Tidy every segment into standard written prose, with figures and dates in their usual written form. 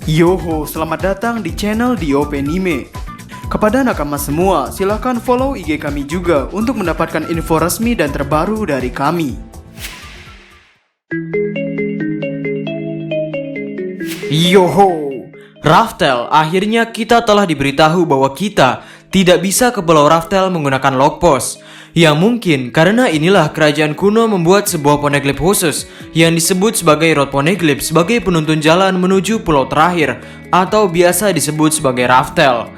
Yoho, selamat datang di channel Diope Anime. Kepada nakama semua, silahkan follow IG kami juga untuk mendapatkan info resmi dan terbaru dari kami. Yoho, Raftel, akhirnya kita telah diberitahu bahwa kita tidak bisa ke Pulau Raftel menggunakan logpost. Ya mungkin karena inilah kerajaan kuno membuat sebuah poneglyph khusus yang disebut sebagai Road Poneglyph sebagai penuntun jalan menuju pulau terakhir atau biasa disebut sebagai Raftel.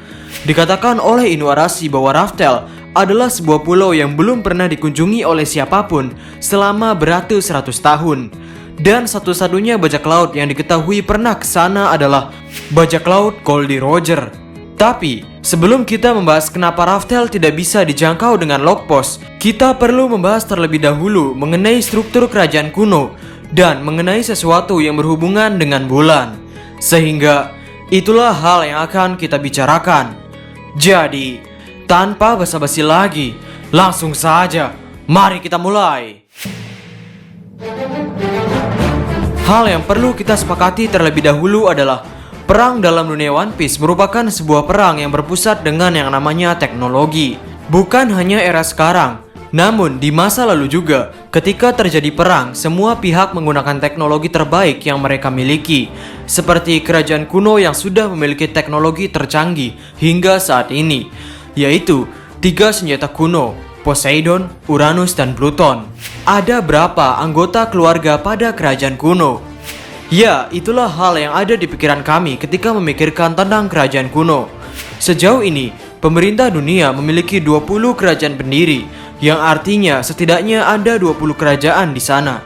Dikatakan oleh Inuarashi bahwa Raftel adalah sebuah pulau yang belum pernah dikunjungi oleh siapapun selama beratus-ratus tahun. Dan satu-satunya bajak laut yang diketahui pernah ke sana adalah bajak laut Goldie Roger. Tapi, sebelum kita membahas kenapa Raftel tidak bisa dijangkau dengan logpost, kita perlu membahas terlebih dahulu mengenai struktur kerajaan kuno dan mengenai sesuatu yang berhubungan dengan bulan. Sehingga, itulah hal yang akan kita bicarakan. Jadi, tanpa basa-basi lagi, langsung saja, mari kita mulai. Hal yang perlu kita sepakati terlebih dahulu adalah perang dalam dunia One Piece merupakan sebuah perang yang berpusat dengan yang namanya teknologi. Bukan hanya era sekarang, namun di masa lalu juga, ketika terjadi perang, semua pihak menggunakan teknologi terbaik yang mereka miliki. Seperti kerajaan kuno yang sudah memiliki teknologi tercanggih hingga saat ini, yaitu 3 senjata kuno, Poseidon, Uranus, dan Pluton. Ada berapa anggota keluarga pada kerajaan kuno? Ya, itulah hal yang ada di pikiran kami ketika memikirkan tentang kerajaan kuno. Sejauh ini, pemerintah dunia memiliki 20 kerajaan pendiri, yang artinya setidaknya ada 20 kerajaan di sana.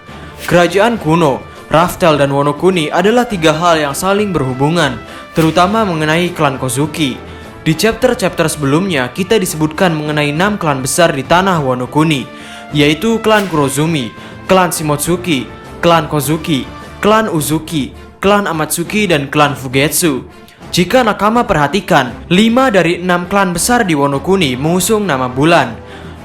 Kerajaan kuno, Raftel, dan Wano Kuni adalah 3 hal yang saling berhubungan, terutama mengenai klan Kozuki. Di chapter-chapter sebelumnya, kita disebutkan mengenai 6 klan besar di tanah Wano Kuni, yaitu klan Kurozumi, klan Shimotsuki, klan Kozuki, klan Uzuki, klan Amatsuki, dan klan Fugetsu. Jika nakama perhatikan, 5 dari 6 klan besar di Wano Kuni mengusung nama bulan.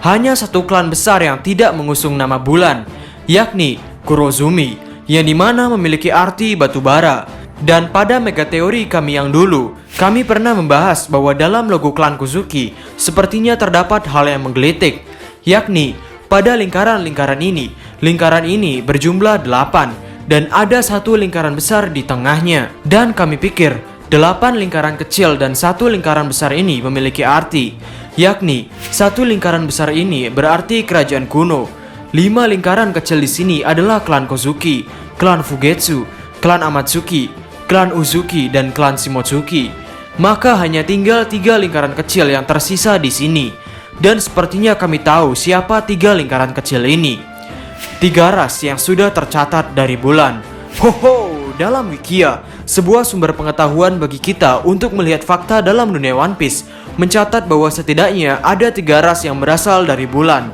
Hanya 1 klan besar yang tidak mengusung nama bulan, yakni Kurozumi, yang dimana memiliki arti batu bara. Dan pada megateori kami yang dulu, kami pernah membahas bahwa dalam logo klan Kozuki sepertinya terdapat hal yang menggelitik, yakni pada lingkaran ini berjumlah 8 dan ada 1 lingkaran besar di tengahnya. Dan kami pikir 8 lingkaran kecil dan 1 lingkaran besar ini memiliki arti, yakni 1 lingkaran besar ini berarti kerajaan kuno, 5 lingkaran kecil di sini adalah klan Kozuki, klan Fugetsu, klan Amatsuki, klan Uzuki, dan klan Shimotsuki. Maka hanya tinggal 3 lingkaran kecil yang tersisa di sini. Dan sepertinya kami tahu siapa 3 lingkaran kecil ini. 3 ras yang sudah tercatat dari bulan. Hoho, dalam Wikia, sebuah sumber pengetahuan bagi kita untuk melihat fakta dalam dunia One Piece, mencatat bahwa setidaknya ada 3 ras yang berasal dari bulan.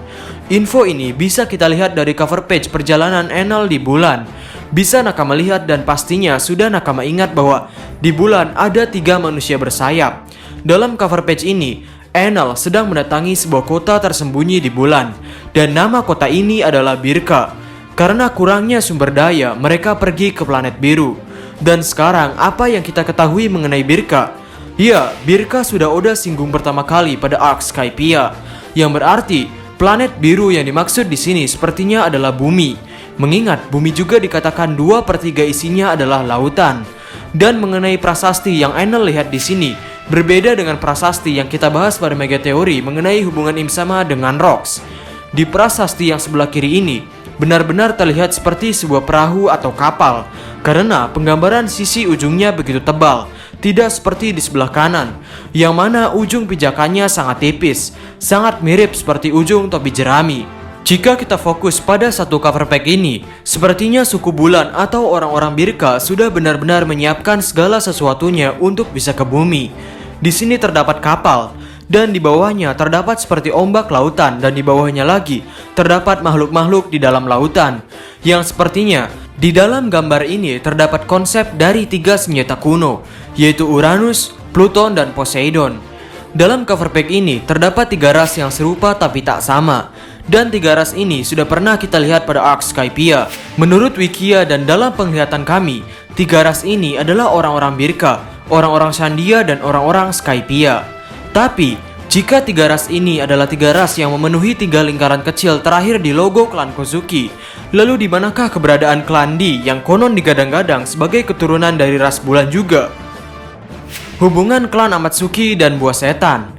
Info ini bisa kita lihat dari cover page perjalanan Enel di bulan. Bisa nakama lihat dan pastinya sudah nakama ingat bahwa di bulan ada 3 manusia bersayap. Dalam cover page ini, Enel sedang mendatangi sebuah kota tersembunyi di bulan, dan nama kota ini adalah Birka. Karena kurangnya sumber daya, mereka pergi ke planet biru. Dan sekarang apa yang kita ketahui mengenai Birka? Ya, Birka sudah Oda singgung pertama kali pada arc Skypiea, yang berarti planet biru yang dimaksud di sini sepertinya adalah bumi. Mengingat bumi juga dikatakan 2/3 isinya adalah lautan. Dan mengenai prasasti yang Enel lihat di sini, berbeda dengan prasasti yang kita bahas pada megateori mengenai hubungan Im-sama dengan Rocks. Di prasasti yang sebelah kiri ini, benar-benar terlihat seperti sebuah perahu atau kapal, karena penggambaran sisi ujungnya begitu tebal, tidak seperti di sebelah kanan, yang mana ujung pijakannya sangat tipis, sangat mirip seperti ujung topi jerami. Jika kita fokus pada satu cover pack ini, sepertinya suku bulan atau orang-orang Birka sudah benar-benar menyiapkan segala sesuatunya untuk bisa ke bumi. Di sini terdapat kapal, dan di bawahnya terdapat seperti ombak lautan, dan di bawahnya lagi terdapat makhluk-makhluk di dalam lautan. Yang sepertinya di dalam gambar ini terdapat konsep dari 3 senjata kuno, yaitu Uranus, Pluton, dan Poseidon. Dalam cover pack ini terdapat 3 ras yang serupa tapi tak sama. Dan 3 ras ini sudah pernah kita lihat pada arc Skypiea. Menurut Wikia dan dalam penglihatan kami, tiga ras ini adalah orang-orang Birka, orang-orang Sandia, dan orang-orang Skypia. Tapi, jika tiga ras ini adalah tiga ras yang memenuhi tiga lingkaran kecil terakhir di logo klan Kozuki, lalu di manakah keberadaan klan D yang konon digadang-gadang sebagai keturunan dari ras bulan juga? Hubungan klan Amatsuki dan buah setan.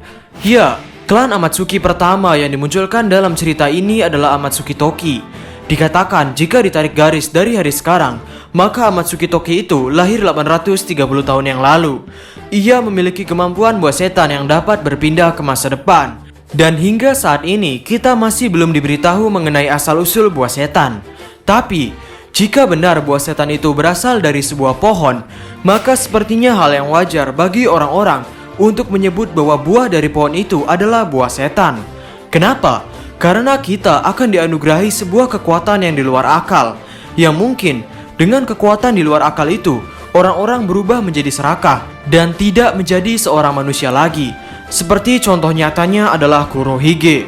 Ya, klan Amatsuki pertama yang dimunculkan dalam cerita ini adalah Amatsuki Toki. Dikatakan jika ditarik garis dari hari sekarang, maka Amatsuki Toki itu lahir 830 tahun yang lalu. Ia memiliki kemampuan buah setan yang dapat berpindah ke masa depan. Dan hingga saat ini kita masih belum diberitahu mengenai asal-usul buah setan. Tapi, jika benar buah setan itu berasal dari sebuah pohon, maka sepertinya hal yang wajar bagi orang-orang untuk menyebut bahwa buah dari pohon itu adalah buah setan. Kenapa? Karena kita akan dianugerahi sebuah kekuatan yang di luar akal, yang mungkin dengan kekuatan di luar akal itu, orang-orang berubah menjadi serakah dan tidak menjadi seorang manusia lagi. Seperti contoh nyatanya adalah Kurohige.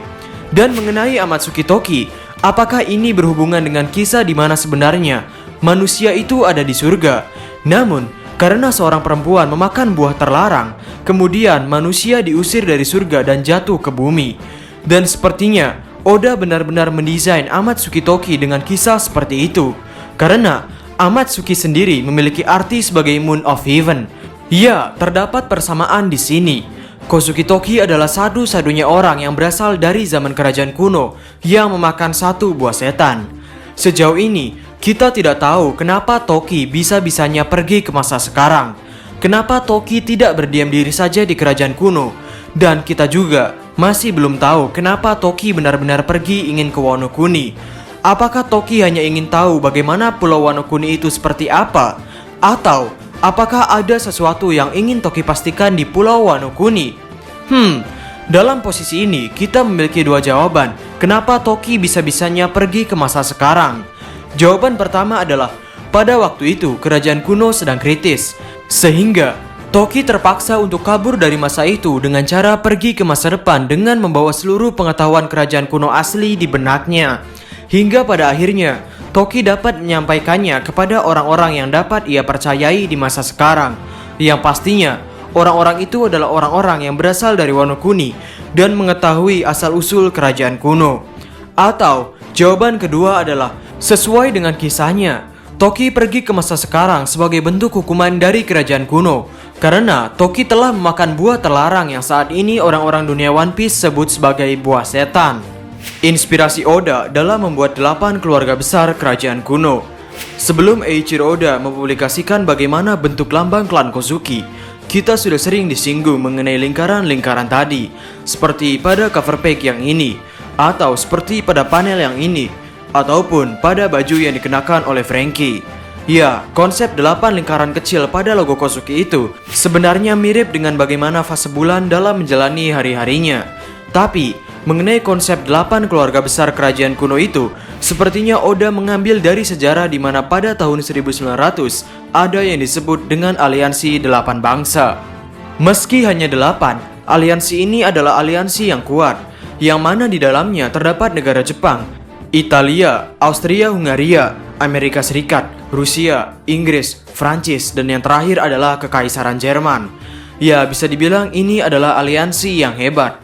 Dan mengenai Amatsuki Toki, apakah ini berhubungan dengan kisah di mana sebenarnya manusia itu ada di surga? Namun, karena seorang perempuan memakan buah terlarang, kemudian manusia diusir dari surga dan jatuh ke bumi. Dan sepertinya Oda benar-benar mendesain Amatsuki Toki dengan kisah seperti itu. Karena Amatsuki sendiri memiliki arti sebagai Moon of Heaven. Ya, terdapat persamaan di sini. Kozuki Toki adalah satu-satunya orang yang berasal dari zaman kerajaan kuno yang memakan satu buah setan. Sejauh ini, kita tidak tahu kenapa Toki bisa-bisanya pergi ke masa sekarang. Kenapa Toki tidak berdiam diri saja di kerajaan kuno. Dan kita juga masih belum tahu kenapa Toki benar-benar pergi ingin ke Wano Kuni. Apakah Toki hanya ingin tahu bagaimana Pulau Wano Kuni itu seperti apa? Atau apakah ada sesuatu yang ingin Toki pastikan di Pulau Wano Kuni? Dalam posisi ini kita memiliki dua jawaban kenapa Toki bisa-bisanya pergi ke masa sekarang. Jawaban pertama adalah pada waktu itu kerajaan kuno sedang kritis, sehingga Toki terpaksa untuk kabur dari masa itu dengan cara pergi ke masa depan dengan membawa seluruh pengetahuan kerajaan kuno asli di benaknya. Hingga pada akhirnya, Toki dapat menyampaikannya kepada orang-orang yang dapat ia percayai di masa sekarang. Yang pastinya, orang-orang itu adalah orang-orang yang berasal dari Wano Kuni dan mengetahui asal-usul kerajaan kuno. Atau, jawaban kedua adalah sesuai dengan kisahnya, Toki pergi ke masa sekarang sebagai bentuk hukuman dari kerajaan kuno. Karena Toki telah memakan buah terlarang yang saat ini orang-orang dunia One Piece sebut sebagai buah setan. Inspirasi Oda dalam membuat 8 keluarga besar kerajaan kuno. Sebelum Eiichiro Oda mempublikasikan bagaimana bentuk lambang klan Kozuki, kita sudah sering disinggung mengenai lingkaran-lingkaran tadi, seperti pada cover page yang ini, atau seperti pada panel yang ini, ataupun pada baju yang dikenakan oleh Franky. Ya, konsep 8 lingkaran kecil pada logo Kozuki itu sebenarnya mirip dengan bagaimana fase bulan dalam menjalani hari-harinya. Tapi, mengenai konsep 8 keluarga besar kerajaan kuno itu, sepertinya Oda mengambil dari sejarah di mana pada tahun 1900 ada yang disebut dengan aliansi 8 bangsa. Meski hanya 8, aliansi ini adalah aliansi yang kuat, yang mana di dalamnya terdapat negara Jepang, Italia, Austria-Hungaria, Amerika Serikat, Rusia, Inggris, Prancis, dan yang terakhir adalah Kekaisaran Jerman. Ya, bisa dibilang ini adalah aliansi yang hebat.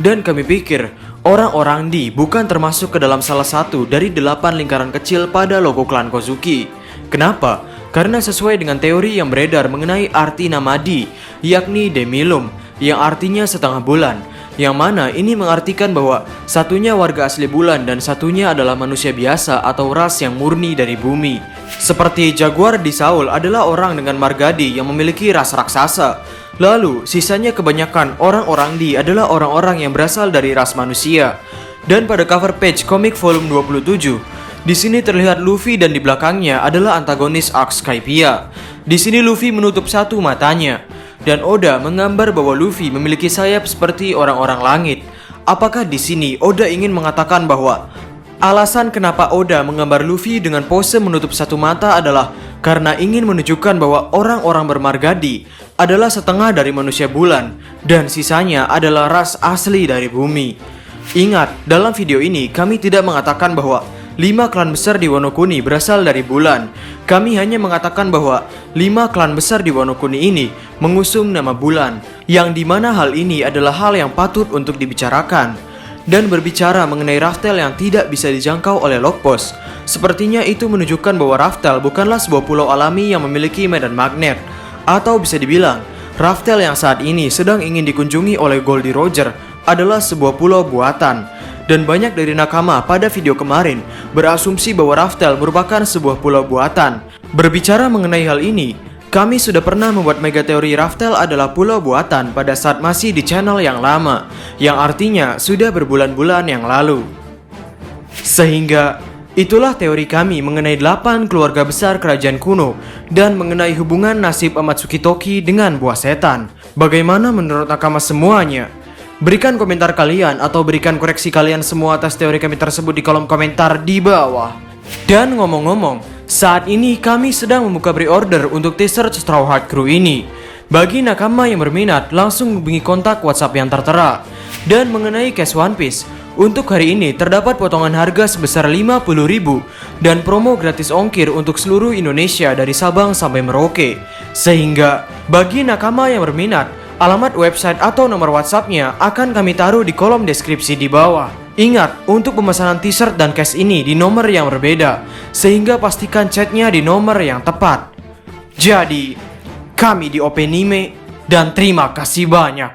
Dan kami pikir, orang-orang D bukan termasuk ke dalam salah satu dari 8 lingkaran kecil pada logo klan Kozuki. Kenapa? Karena sesuai dengan teori yang beredar mengenai arti nama D, yakni Demilum, yang artinya setengah bulan. Yang mana ini mengartikan bahwa satunya warga asli bulan dan satunya adalah manusia biasa atau ras yang murni dari bumi. Seperti Jaguar di Saul adalah orang dengan margadi yang memiliki ras raksasa. Lalu sisanya kebanyakan orang-orang D adalah orang-orang yang berasal dari ras manusia. Dan pada cover page komik volume 27, di sini terlihat Luffy dan di belakangnya adalah antagonis arc Skypia. Di sini Luffy menutup satu matanya. Dan Oda menggambar bahwa Luffy memiliki sayap seperti orang-orang langit. Apakah di sini Oda ingin mengatakan bahwa alasan kenapa Oda menggambar Luffy dengan pose menutup satu mata adalah karena ingin menunjukkan bahwa orang-orang bermargadi adalah setengah dari manusia bulan dan sisanya adalah ras asli dari bumi. Ingat, dalam video ini kami tidak mengatakan bahwa 5 klan besar di Wano Kuni berasal dari bulan. kami hanya mengatakan bahwa 5 klan besar di Wano Kuni ini mengusung nama bulan, yang dimana hal ini adalah hal yang patut untuk dibicarakan. Dan berbicara mengenai Raftel yang tidak bisa dijangkau oleh Logpost, sepertinya itu menunjukkan bahwa Raftel bukanlah sebuah pulau alami yang memiliki medan magnet. Atau bisa dibilang, Raftel yang saat ini sedang ingin dikunjungi oleh Goldie Roger adalah sebuah pulau buatan. Dan banyak dari nakama pada video kemarin berasumsi bahwa Raftel merupakan sebuah pulau buatan. Berbicara mengenai hal ini, kami sudah pernah membuat mega teori Raftel adalah pulau buatan pada saat masih di channel yang lama, yang artinya sudah berbulan-bulan yang lalu. Sehingga itulah teori kami mengenai 8 keluarga besar kerajaan kuno dan mengenai hubungan nasib Amatsuki Toki dengan buah setan. Bagaimana menurut nakama semuanya? Berikan komentar kalian atau berikan koreksi kalian semua atas teori kami tersebut di kolom komentar di bawah. Dan ngomong-ngomong, saat ini kami sedang membuka pre-order untuk teaser Straw Hat Crew ini. Bagi nakama yang berminat, langsung hubungi kontak WhatsApp yang tertera. Dan mengenai cash One Piece, untuk hari ini terdapat potongan harga sebesar 50.000 dan promo gratis ongkir untuk seluruh Indonesia dari Sabang sampai Merauke. Sehingga bagi nakama yang berminat, alamat website atau nomor WhatsApp-nya akan kami taruh di kolom deskripsi di bawah. Ingat, untuk pemesanan t-shirt dan cash ini di nomor yang berbeda, sehingga pastikan chatnya di nomor yang tepat. Jadi, kami di Openime, dan terima kasih banyak.